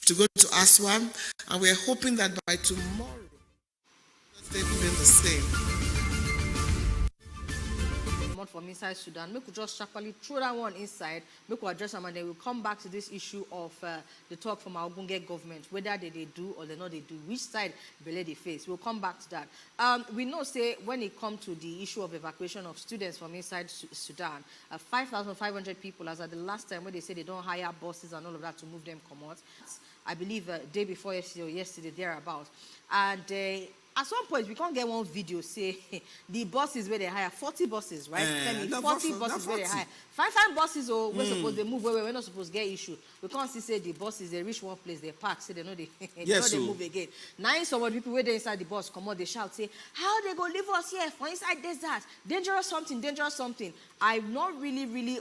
Speaker 7: to go to Aswan, and we're hoping that by tomorrow they'll be the same.
Speaker 1: From inside Sudan, we could just sharply throw that one inside, we could address them, and then we'll come back to this issue of the talk from our Bunge government, whether they do or they not they do, which side belay they face. We'll come back to that. We know, say, when it comes to the issue of evacuation of students from inside Sudan, 5,500 people, as at the last time when they say they don't hire buses and all of that to move them come out, I believe day before yesterday or yesterday thereabout. And at some point we can't get one video say the buses where they hire 40 buses, right? 40 buses where they hire. Five buses or we're supposed to move where we're not supposed to get issue. We can't see say the buses they reach one place, they park, say they know they they move again. Now some of the people where they inside the bus come out, they shout, say, how they go leave us here for inside desert? Dangerous something, dangerous something. I not really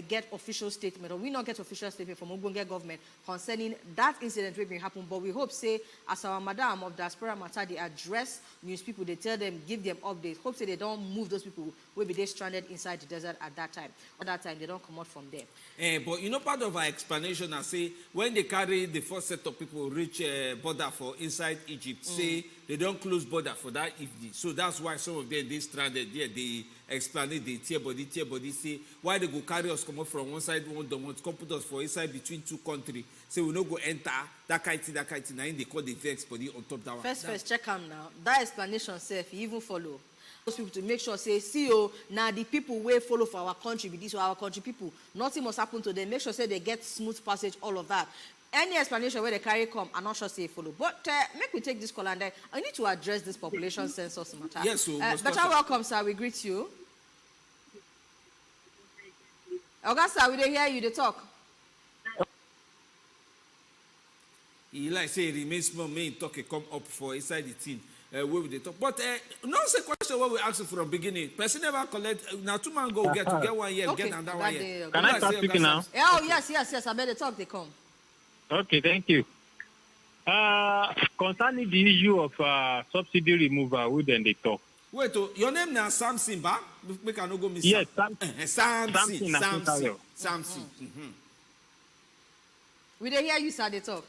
Speaker 1: get official statement, or we not get official statement from Ogbonge government concerning that incident which happen. But we hope say as our madam of diaspora matter, they address news people, they tell them, give them updates. Hope say they don't move those people will be they stranded inside the desert at that time. At that time, they don't come out from there.
Speaker 2: But you know, part of our explanation, I say, when they carry the first set of people reach border for inside Egypt, say they don't close border for that evening. So that's why some of them, they stranded there. They explain the tear body, say, why they go carry us come up from one side, one domot, come put us for inside between two countries. Say, we no go enter, that kind of thing. Now they call the vex body on top that one.
Speaker 1: First, check them now. That explanation, self, you even follow. Those people to make sure say, see, now the people will follow for our country, be this or our country people, nothing must happen to them. Make sure say they get smooth passage, all of that. Any explanation where they carry come, I'm not sure say follow. But make we take this call and then I need to address this population census matter.
Speaker 2: Yes, so
Speaker 1: better welcome, sir. We greet you. Okay, sir, we don't hear you. They talk.
Speaker 2: He like say it remains small, main talk come up for inside the team. Where would they talk? But no say question what we asked from beginning. Person never collect. Now 2 months go get 1 year,
Speaker 1: okay,
Speaker 2: get another 1 year.
Speaker 8: Can I start speaking now?
Speaker 1: Oh yes. I better talk. They come.
Speaker 8: Okay, thank you. Concerning the issue of subsidy removal, we then they talk.
Speaker 2: Wait, your name now Samson, ba? We can go miss.
Speaker 8: Yes,
Speaker 2: Samson.
Speaker 1: We don't hear you, sir. They talk.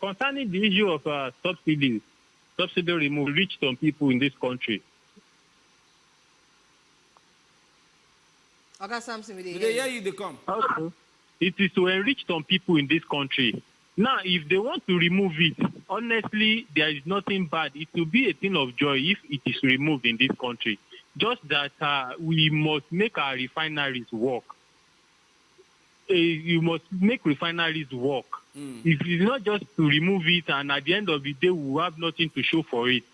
Speaker 8: Concerning the issue of subsidy removal reach some people in this country.
Speaker 1: Okay, Samson, we
Speaker 2: don't hear you. They come.
Speaker 8: Okay. It is to enrich some people in this country. Now, if they want to remove it, honestly, there is nothing bad. It will be a thing of joy if it is removed in this country. Just that we must make our refineries work. You must make refineries work. If it's not just to remove it and at the end of the day we will have nothing to show for it.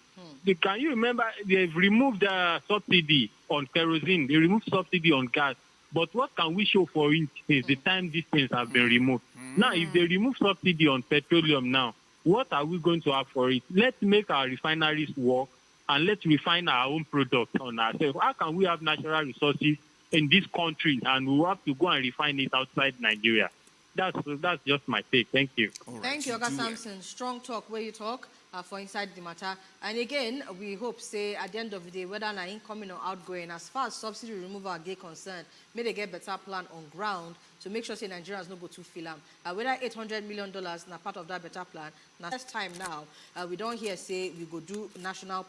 Speaker 8: Can you remember they've removed the subsidy on kerosene, they removed subsidy on gas. But what can we show for it is the time these things have been removed. Now, if they remove subsidy on petroleum now, what are we going to have for it? Let's make our refineries work and let's refine our own products on ourselves. How can we have natural resources in this country and we have to go and refine it outside Nigeria? That's just my take. Thank you.
Speaker 1: Right. Thank you, Oga Samson. Strong talk where you talk for inside the matter. And again, we hope, say, at the end of the day, whether na incoming or outgoing, as far as subsidy removal are concerned, may they get better plan on ground to make sure, say, Nigerians no go too feel whether $800 million na part of that better plan. Now, first time now, we don't hear, say, we go do national,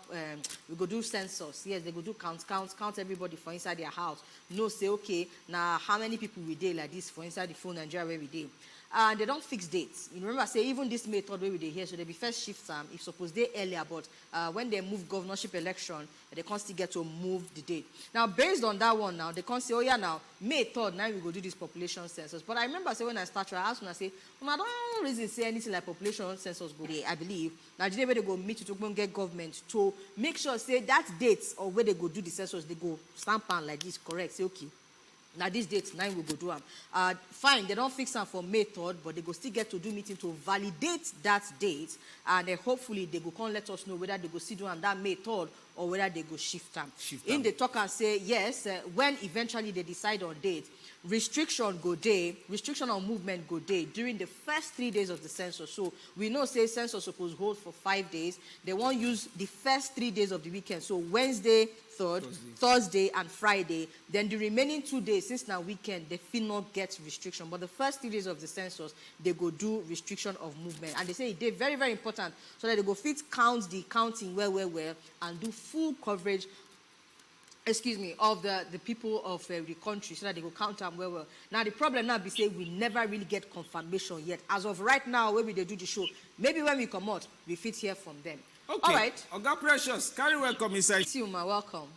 Speaker 1: we go do census. Yes, they go do count everybody for inside their house. No, say, okay, now how many people we did like this for inside the full Nigeria where we did. And they don't fix dates. You remember, say, even this method where we did here, so they be first shift time, if suppose they earlier, but when they move governorship election, they can't still get to move the date. Now, based on that one now, they can't say, oh yeah, now, May 3rd, now we go do this population census. But I remember, say, when I started, I asked when I say, I don't really say anything like population census go there, I believe. Now, the day where they go meet to get government to make sure, say, that dates or where they go do the census, they go stamp on like this, correct, say, okay. Now, this date, 9 we go do them. Fine, they don't fix them for May 3rd, but they go still get to do meeting to validate that date. And hopefully, they go come let us know whether they go sit down that May 3rd or whether they go shift them. In the talk and say, yes, when eventually they decide on date, restriction go day, restriction on movement go day during the first 3 days of the census. So we know, say, census supposed hold for 5 days. They won't use the first 3 days of the weekend. So Wednesday, Thursday, and Friday. Then the remaining 2 days, since now weekend, they feel not get restriction. But the first 3 days of the census, they go do restriction of movement. And they say they're very, very important so that they go fit count the counting well, and do full coverage, of the people of the country so that they go count them well. Now, the problem now be say we never really get confirmation yet. As of right now, when we do the show, maybe when we come out, we fit hear from them.
Speaker 2: Okay.
Speaker 1: All right.
Speaker 2: Oga Precious, carry welcome inside.
Speaker 1: See you, ma. Welcome.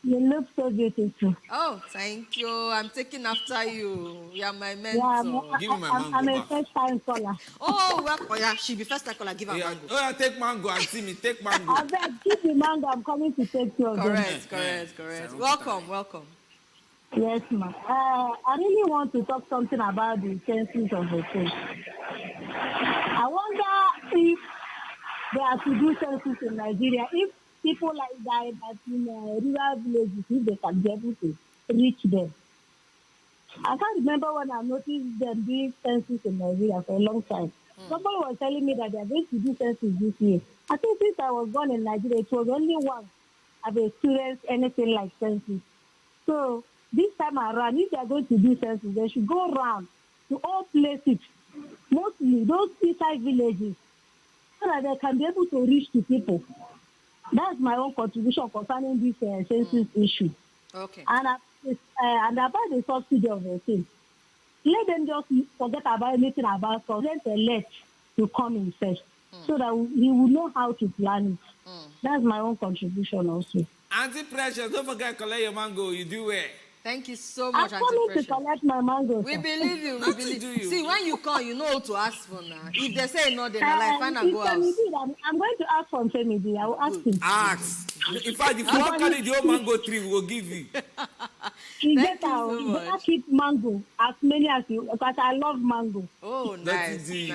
Speaker 9: You look so beautiful.
Speaker 1: Oh, thank you. I'm taking after you. You are my mentor.
Speaker 9: Yeah,
Speaker 2: Give me my mango
Speaker 9: I'm a
Speaker 2: back.
Speaker 9: first-time caller.
Speaker 1: Oh, well, oh yeah, she be first time caller. Give her mango.
Speaker 2: Oh, yeah, take mango and see me. Take mango.
Speaker 9: I beg, give the mango. I'm coming to take care of them.
Speaker 1: Correct. Welcome.
Speaker 9: Yes, ma'am. I really want to talk something about the census of the state. I wonder if they are to do census in Nigeria, if people like that in rural villages, if they can be able to reach them. I can't remember when I noticed them doing census in Nigeria for a long time. Somebody was telling me that they are going to do census this year. I think since I was born in Nigeria, it was only once I've experienced anything like census. So this time around, if they are going to do census, they should go around to all places, mostly those seaside villages, so that they can be able to reach to people. That's my own contribution concerning this census issue.
Speaker 1: Okay.
Speaker 9: And about the subsidy of the thing. Let them just forget about anything about us. Let them elect to come in first, so that we will know how to plan it. That's my own contribution also.
Speaker 2: Auntie Precious, don't forget to collect your mango. You do it.
Speaker 1: Thank you so much,
Speaker 9: I'm
Speaker 1: Auntie
Speaker 9: coming
Speaker 1: Precious.
Speaker 9: to collect my mango.
Speaker 1: We believe you.
Speaker 2: What to do you?
Speaker 1: See, when you come, you know what to ask for now. If they say no, then I find and go out.
Speaker 9: I'm going to ask from Femidi. I will ask him.
Speaker 2: Ask. In fact, if you want to carry the whole mango tree, we will give you.
Speaker 9: You
Speaker 1: Thank
Speaker 9: better,
Speaker 1: you so
Speaker 9: you better
Speaker 1: much.
Speaker 9: keep mango as many as you, because I love mango.
Speaker 1: Oh,
Speaker 2: That
Speaker 1: nice.
Speaker 2: is it.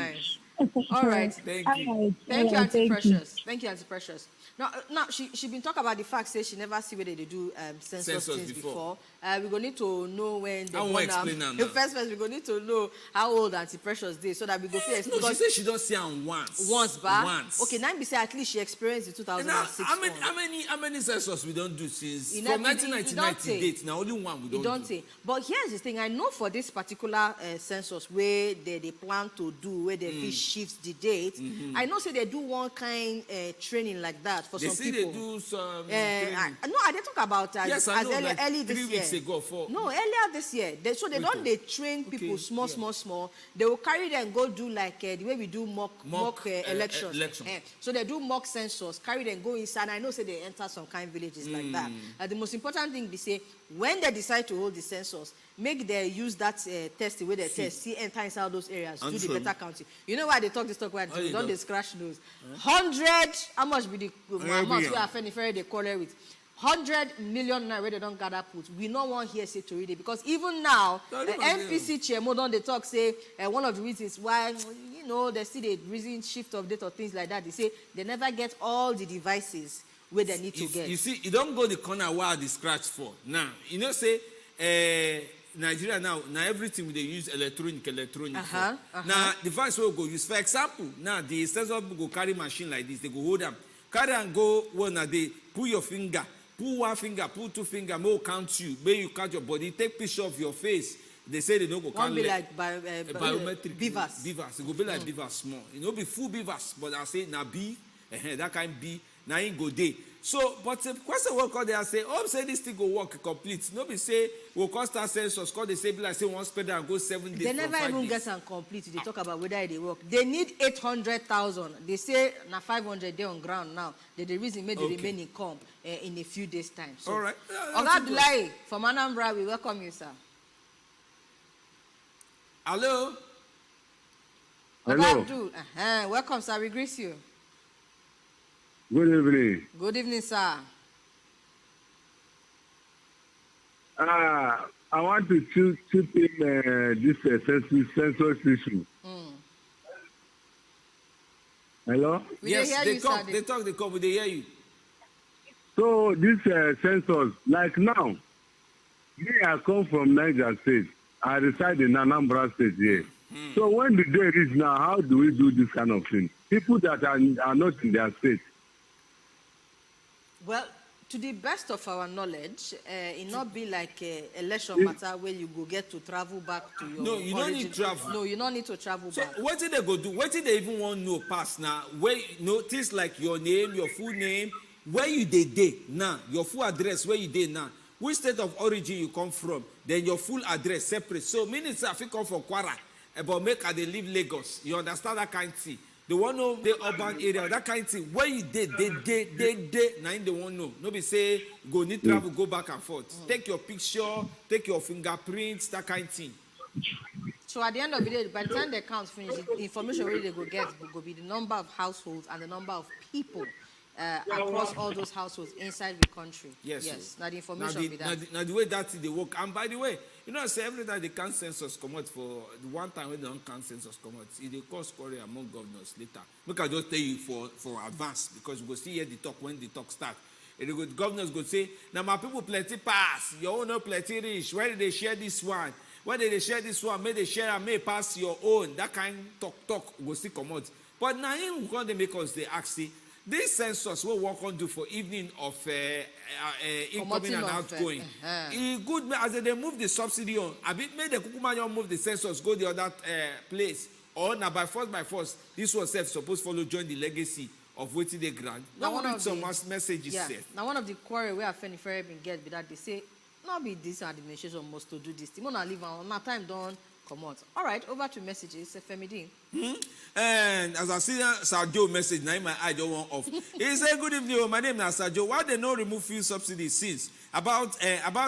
Speaker 1: All right.
Speaker 2: Thank you.
Speaker 9: All right.
Speaker 1: Thank you,
Speaker 9: All right,
Speaker 1: Auntie
Speaker 9: thank
Speaker 1: Precious. Thank you, Auntie Precious. Now she been talking about the fact say she never see where they do census things before. We're going to need to know when they
Speaker 2: I won't explain now.
Speaker 1: First, we're going to need to know how old Auntie Precious is so that we go first.
Speaker 2: No, she said she don't see her once.
Speaker 1: Once back.
Speaker 2: Once.
Speaker 1: Okay, now be say at least she experienced the 2006
Speaker 2: Now,
Speaker 1: one.
Speaker 2: how many census we don't do since
Speaker 1: It
Speaker 2: from
Speaker 1: not-
Speaker 2: 1999
Speaker 1: it
Speaker 2: to
Speaker 1: don't
Speaker 2: date? Now only one we
Speaker 1: You
Speaker 2: don't
Speaker 1: don't
Speaker 2: do.
Speaker 1: say. But here's the thing. I know for this particular census where they plan to do, where they fit shift the date, I know say they do one kind training like that for
Speaker 2: They
Speaker 1: some
Speaker 2: say
Speaker 1: people.
Speaker 2: they do some.
Speaker 1: I did talk about
Speaker 2: Yes, I know,
Speaker 1: early,
Speaker 2: like
Speaker 1: early this
Speaker 2: 3
Speaker 1: year.
Speaker 2: weeks ago, 4.
Speaker 1: No, earlier this year. So they train people small. They will carry them go do like the way we do mock elections.
Speaker 2: election.
Speaker 1: So they do mock census, carry them go inside. And I know say they enter some kind villages like that. The most important thing be say when they decide to hold the census, make they use that test the way they test, see enter inside those areas, do the better counting. You know why they talk this talk where they don't they scratch those 100. How much be the amount we are they call it with? 100 million naira where they don't gather put. We no one here say to read it because even now NPC chairman don't they talk say one of the reasons why they see the reason shift of date or things like that. They say they never get all the devices where they need to get.
Speaker 2: You see, you don't go the corner where the scratch for. Now, say Nigeria now everything they use electronic. Now device will go use. For example, now the sensor go carry machine like this. They go hold them, carry and go. They pull your finger. Pull one finger, pull two finger, more count you. May you count your body, take picture of your face. They say they don't go count.
Speaker 1: One be like biometric.
Speaker 2: Beavers. It go be like beavers small. Be full beavers, but I say na B, that kind B, na in go day. So, but the question will call there and say, say this thing go work complete. No be say we'll cost our census, call they say be like say one spread and go 7 days.
Speaker 1: They never even get some complete. They talk about whether they work. They need 800,000. They say na 500 they on ground now. The reason made the remaining come in a few days time. So,
Speaker 2: all right.
Speaker 1: Oga Abdullahi from Anambra, we welcome you, sir.
Speaker 2: Hello.
Speaker 1: Oga Abdul, welcome, sir. We greet you.
Speaker 10: Good evening.
Speaker 1: Good evening, sir.
Speaker 10: I want to chip in this census issue. Hello?
Speaker 2: Yes, they talk, they come, they hear you.
Speaker 10: So this census, like now, me, I come from Niger State. I reside in Anambra State here. So when the day is now, how do we do this kind of thing? People that are not in their state.
Speaker 1: Well, to the best of our knowledge, it not be like election matter where you go get to travel back to your
Speaker 2: No, you don't need travel.
Speaker 1: No, you don't need to travel
Speaker 2: so
Speaker 1: back.
Speaker 2: What did they go do? What did they even want to know pass now? Where things like your name, your full name, where you dey now, your full address, where you dey now, which state of origin you come from, then your full address separate. So minutes if you come from Kwara, but make they leave Lagos. You understand that kind of thing. They want know the urban area, that kind of thing. Where you did, they, now they won't know. Nobody say, go need travel, go back and forth. Take your picture, take your fingerprints, that kind of thing.
Speaker 1: So at the end of the day, by the time the count finish, the information where they go get will be the number of households and the number of people across all those households inside the country. Yes. Now the information will be that.
Speaker 2: Now the way that they work. And by the way, you know, I say every time the count census come out for the one time when they don't count census come out, it will cause quarrel among governors later. Look, I just tell you for advance, because we go see here the talk when the talk start. And the governors go say, now my people plenty pass, your own no plenty rich. Why did they share this one? Why did they share this one? May they share and may pass your own. That kind of talk go still come out. But now in when they make us they actually this census will work on do for evening of incoming and outgoing. It good as they move the subsidy on. A bit made the Kukuma move the census, go the other place. Or now by force, this was supposed to follow join the legacy of waiting the grant. Now one of some messages said.
Speaker 1: Now one of the quarrel where Afeni Ferry been get be that they say, not be this administration must to do this. You wanna leave on my time done. Come on. All right, over to messages. Femidin.
Speaker 2: And as I see Sir Joe message, now my eye don't want off. He said, "Good evening. My name is Sir Joe. Why they no remove fuel subsidy since about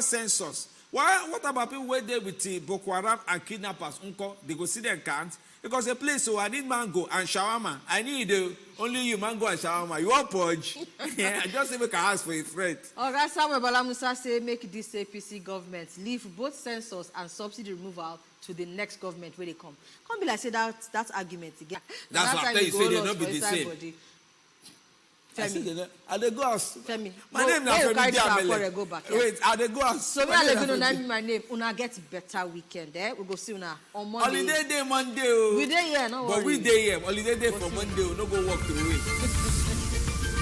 Speaker 2: census? Why? What about people where they with the Boko Haram and kidnappers? They go see them can't because a place. So I need mango and shawarma. I need only you mango and shawarma. You want purge? Yeah, I just make a house for a friend.
Speaker 1: All right, Samuel Balamusa say make this APC government leave both census and subsidy removal to the next government where they come. Can't be like say that argument again.
Speaker 2: That's what I you say they not be the same.
Speaker 1: Femi.
Speaker 2: Are they go house?
Speaker 1: Femi.
Speaker 2: My name is Femi.
Speaker 1: Go back.
Speaker 2: Wait, are they go house?
Speaker 1: So me I let you know my name. Una get better weekend. We go see una on Monday.
Speaker 2: Holiday day Monday.
Speaker 1: We day here, no worry.
Speaker 2: But we day here. Holiday day for Monday. No go work the way.